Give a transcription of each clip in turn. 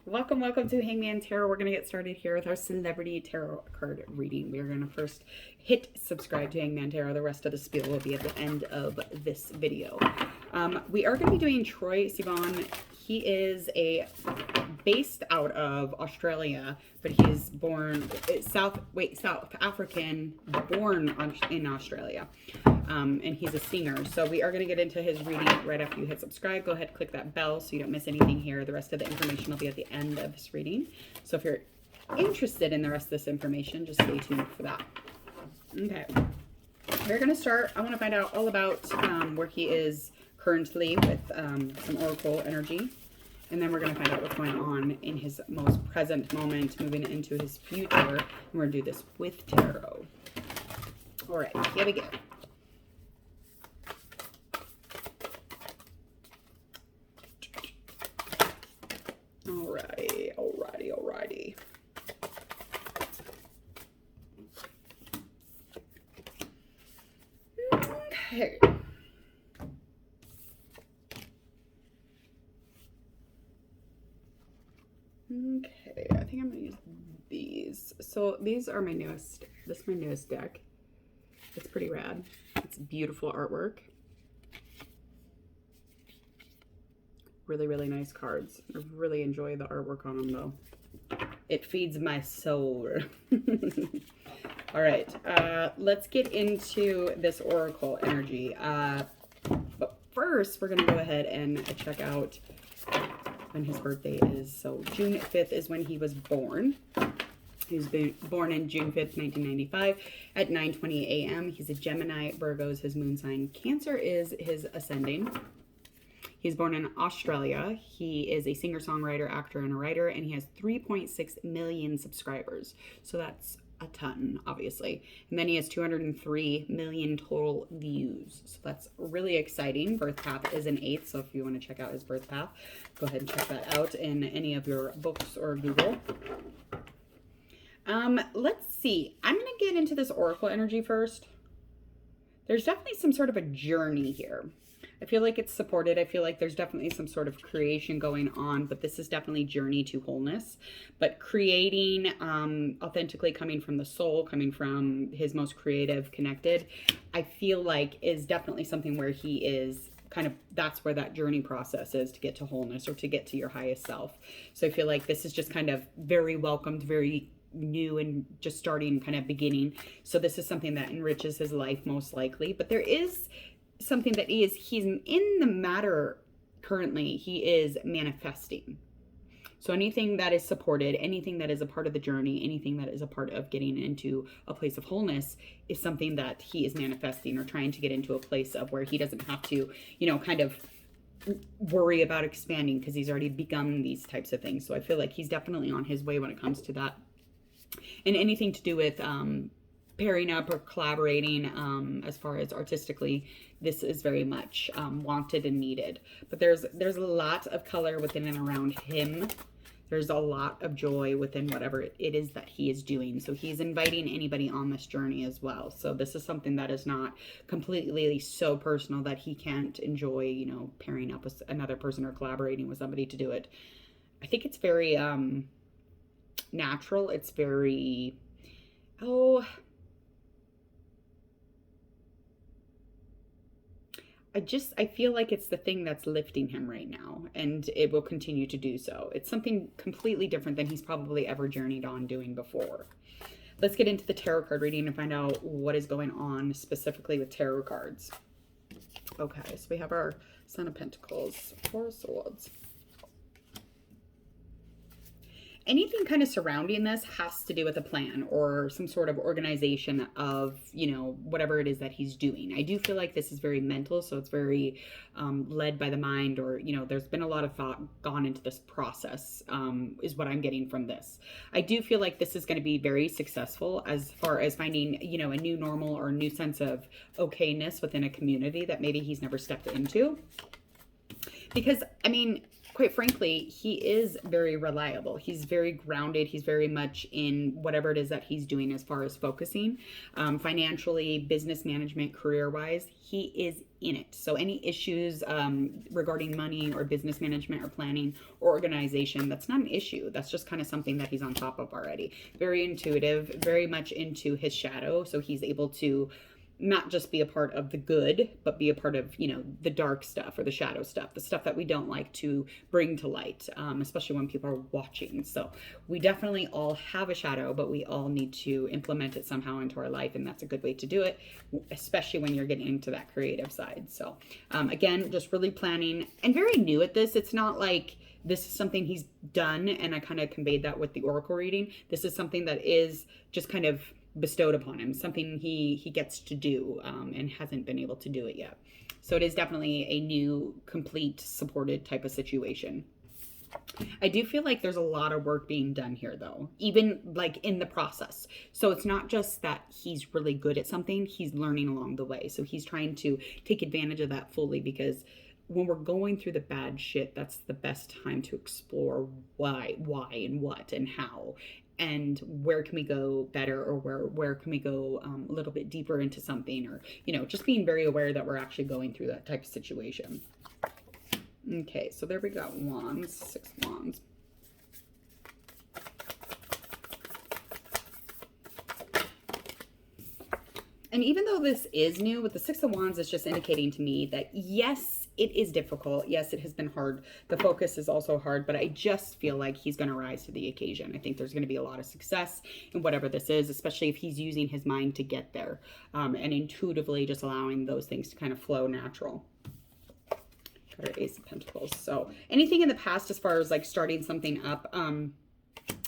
Welcome to Hangman Tarot. We're going to get started here with our celebrity tarot card reading. We're going to first hit subscribe to Hangman Tarot. The rest of the spiel will be at the end of this video. We are going to be doing Troye Sivan. He is based out of Australia, but he is born South African, born in Australia. And he's a singer. So we are going to get into his reading right after you hit subscribe. Go ahead, click that bell so you don't miss anything here. The rest of the information will be at the end of this reading. So if you're interested in the rest of this information, just stay tuned for that. Okay. We're going to start. I want to find out all about where he is currently with some oracle energy. And then we're going to find out what's going on in his most present moment, moving into his future. And we're going to do this with tarot. All right, here we go. Alrighty. Okay. Okay, I think I'm gonna use these. So these are my newest, this is my newest deck. It's pretty rad. It's beautiful artwork. Really nice cards. I really enjoy the artwork on them though. It feeds my soul. All right, let's get into this oracle energy. But first, we're gonna go ahead and check out when his birthday is. So June 5th is when he was born. He was born in June 5th, 1995 at 9:20 a.m. He's a Gemini. Virgo is his moon sign. Cancer is his ascending. He's born in Australia. He is a singer-songwriter, actor, and a writer, and he has 3.6 million subscribers. So that's a ton, obviously. And then he has 203 million total views. So that's really exciting. Birth path is an 8, so if you want to check out his birth path, go ahead and check that out in any of your books or Google. Let's see. I'm going to get into this oracle energy first. There's definitely some sort of a journey here. I feel like it's supported. I feel like there's definitely some sort of creation going on, but this is definitely journey to wholeness. But creating authentically, coming from the soul, coming from his most creative, connected, I feel like is definitely something where he is kind of, that's where that journey process is to get to wholeness or to get to your highest self. So I feel like this is just kind of very welcomed, very new and just starting, kind of beginning. So this is something that enriches his life most likely, but there is something that he's in the matter currently. He is manifesting. So anything that is supported, anything that is a part of the journey, anything that is a part of getting into a place of wholeness is something that he is manifesting or trying to get into a place of where he doesn't have to, you know, kind of worry about expanding because he's already begun these types of things. So I feel like he's definitely on his way when it comes to that. And anything to do with pairing up or collaborating as far as artistically, this is very much wanted and needed. But there's a lot of color within and around him. There's a lot of joy within whatever it is that he is doing. So he's inviting anybody on this journey as well. So this is something that is not completely so personal that he can't enjoy, you know, pairing up with another person or collaborating with somebody to do it. I think it's very natural. It's very, I feel like it's the thing that's lifting him right now, and it will continue to do so. It's something completely different than he's probably ever journeyed on doing before. Let's get into the tarot card reading and find out what is going on specifically with tarot cards. Okay, so we have our Son of Pentacles, Four of Swords. Anything kind of surrounding this has to do with a plan or some sort of organization of, you know, whatever it is that he's doing. I do feel like this is very mental, so it's very led by the mind, or, you know, there's been a lot of thought gone into this process, is what I'm getting from this. I do feel like this is going to be very successful as far as finding, you know, a new normal or a new sense of okayness within a community that maybe he's never stepped into. Because, I mean, quite frankly, he is very reliable. He's very grounded. He's very much in whatever it is that he's doing as far as focusing, financially, business management, career-wise. He is in it. So any issues regarding money or business management or planning or organization, that's not an issue. That's just kind of something that he's on top of already. Very intuitive, very much into his shadow. So he's able to not just be a part of the good, but be a part of, you know, the dark stuff or the shadow stuff, the stuff that we don't like to bring to light, especially when people are watching. So we definitely all have a shadow, but we all need to implement it somehow into our life. And that's a good way to do it, especially when you're getting into that creative side. So again, just really planning and very new at this. It's not like this is something he's done, and I kind of conveyed that with the oracle reading. This is something that is just kind of bestowed upon him, something he gets to do and hasn't been able to do it yet. So it is definitely a new, complete, supported type of situation. I do feel like there's a lot of work being done here, though, even like in the process. So it's not just that he's really good at something, he's learning along the way. So he's trying to take advantage of that fully, because when we're going through the bad shit, that's the best time to explore why and what and how, and where can we go better, or where can we go a little bit deeper into something, or, you know, just being very aware that we're actually going through that type of situation. Okay, so there we got wands, 6 wands. And even though this is new, with the 6 of Wands, it's just indicating to me that yes, it is difficult. Yes, it has been hard. The focus is also hard, but I just feel like he's going to rise to the occasion. I think there's going to be a lot of success in whatever this is, especially if he's using his mind to get there, and intuitively just allowing those things to kind of flow natural. Got our Ace of Pentacles. So anything in the past as far as like starting something up,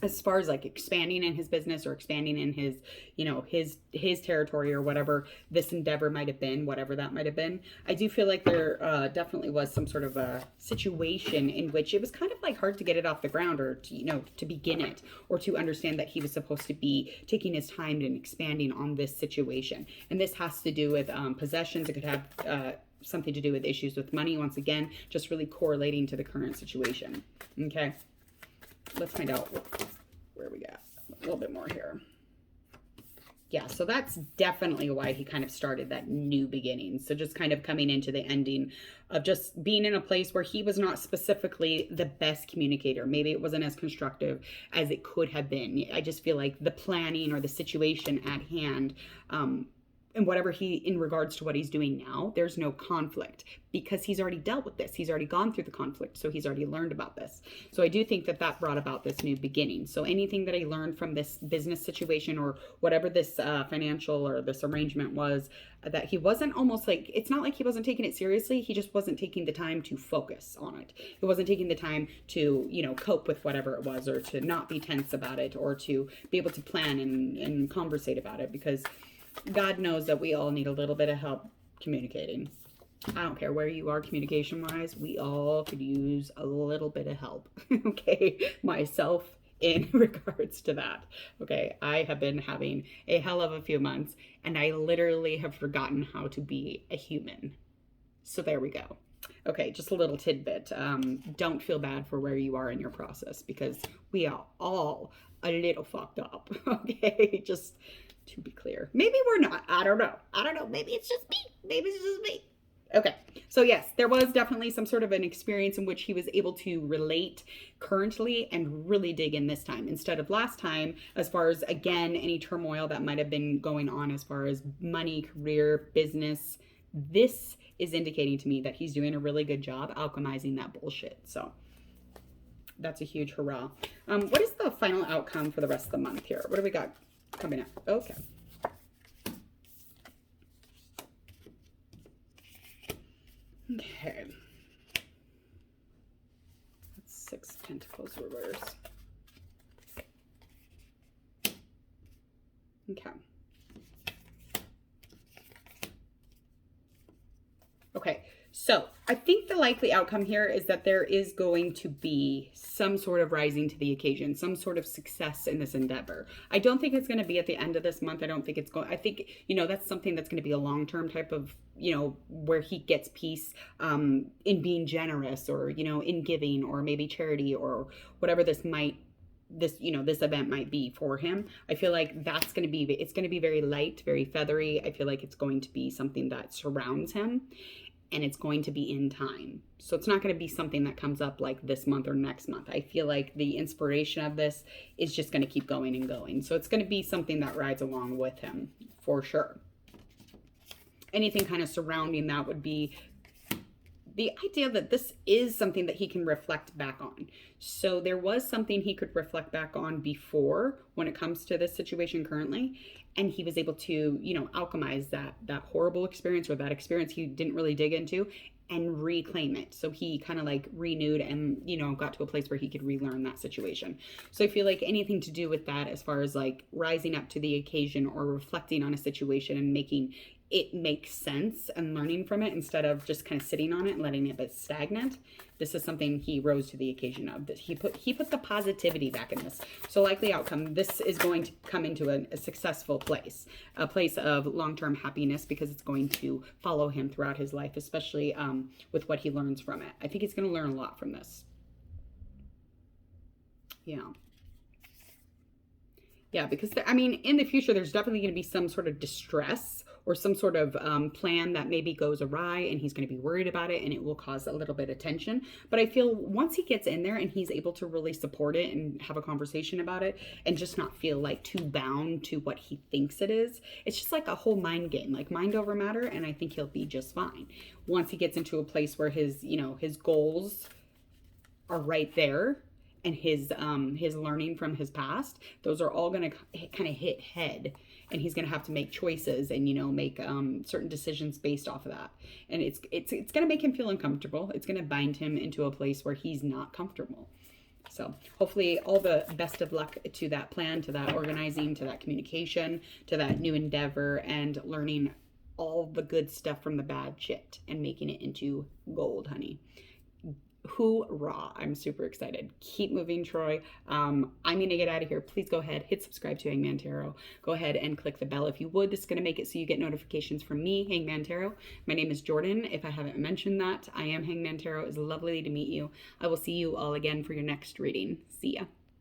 as far as like expanding in his business or expanding in his, you know, his territory or whatever this endeavor might have been, whatever that might have been, I do feel like there definitely was some sort of a situation in which it was kind of like hard to get it off the ground, or to, you know, to begin it, or to understand that he was supposed to be taking his time and expanding on this situation. And this has to do with possessions. It could have something to do with issues with money. Once again, just really correlating to the current situation. Okay. Let's find out where we got a little bit more here. Yeah, so that's definitely why he kind of started that new beginning. So just kind of coming into the ending of just being in a place where he was not specifically the best communicator. Maybe it wasn't as constructive as it could have been. I just feel like the planning or the situation at hand, and whatever in regards to what he's doing now, there's no conflict, because he's already dealt with this. He's already gone through the conflict. So he's already learned about this. So I do think that that brought about this new beginning. So anything that I learned from this business situation, or whatever this financial or this arrangement was, that he wasn't, almost like, it's not like he wasn't taking it seriously. He just wasn't taking the time to focus on it. He wasn't taking the time to, you know, cope with whatever it was, or to not be tense about it, or to be able to plan and conversate about it, because God knows that we all need a little bit of help communicating. I don't care where you are communication-wise. We all could use a little bit of help. Okay, myself in regards to that. Okay, I have been having a hell of a few months, and I literally have forgotten how to be a human. So there we go. Okay, just a little tidbit. Don't feel bad for where you are in your process, because we are all a little fucked up. Okay, just to be clear. Maybe we're not. I don't know. Maybe it's just me. Maybe it's just me. Okay. So yes, there was definitely some sort of an experience in which he was able to relate currently and really dig in this time, instead of last time, as far as, again, any turmoil that might have been going on as far as money, career, business. This is indicating to me that he's doing a really good job alchemizing that bullshit. So that's a huge hurrah. What is the final outcome for the rest of the month here? What do we got coming up? Okay. Okay. That's 6 Pentacles reverse. Okay. Okay. So I think the likely outcome here is that there is going to be some sort of rising to the occasion, some sort of success in this endeavor. I don't think it's going to be at the end of this month. I don't think it's going, I think, that's something that's going to be a long-term type of, where he gets peace in being generous, or, in giving, or maybe charity, or whatever this event might be for him. I feel like it's going to be very light, very feathery. I feel like it's going to be something that surrounds him, and it's going to be in time. So it's not going to be something that comes up like this month or next month. I feel like the inspiration of this is just going to keep going and going. So it's going to be something that rides along with him for sure. Anything kind of surrounding that would be the idea that this is something that he can reflect back on. So there was something he could reflect back on before when it comes to this situation currently. And he was able to, alchemize that horrible experience, or that experience he didn't really dig into, and reclaim it. So he kind of like renewed and, got to a place where he could relearn that situation. So I feel like anything to do with that, as far as like rising up to the occasion or reflecting on a situation and making it make sense and learning from it instead of just kind of sitting on it and letting it be stagnant. This is something he rose to the occasion of. He put the positivity back in this. So likely outcome, this is going to come into a successful place, a place of long-term happiness, because it's going to follow him throughout his life, especially with what he learns from it. I think he's going to learn a lot from this. Yeah, because in the future, there's definitely going to be some sort of distress or some sort of plan that maybe goes awry, and he's going to be worried about it, and it will cause a little bit of tension. But I feel once he gets in there and he's able to really support it and have a conversation about it, and just not feel like too bound to what he thinks it is, it's just like a whole mind game, like mind over matter, and I think he'll be just fine. Once he gets into a place where his goals are right there, and his learning from his past, those are all going to kind of hit head, and he's going to have to make choices and make certain decisions based off of that. And it's going to make him feel uncomfortable. It's going to bind him into a place where he's not comfortable. So hopefully all the best of luck to that plan, to that organizing, to that communication, to that new endeavor, and learning all the good stuff from the bad shit and making it into gold, honey. Hoorah. I'm super excited. Keep moving, Troye. I'm going to get out of here. Please go ahead, hit subscribe to Hangman Tarot. Go ahead and click the bell if you would. This is going to make it so you get notifications from me, Hangman Tarot. My name is Jordan. If I haven't mentioned that, I am Hangman Tarot. It's lovely to meet you. I will see you all again for your next reading. See ya.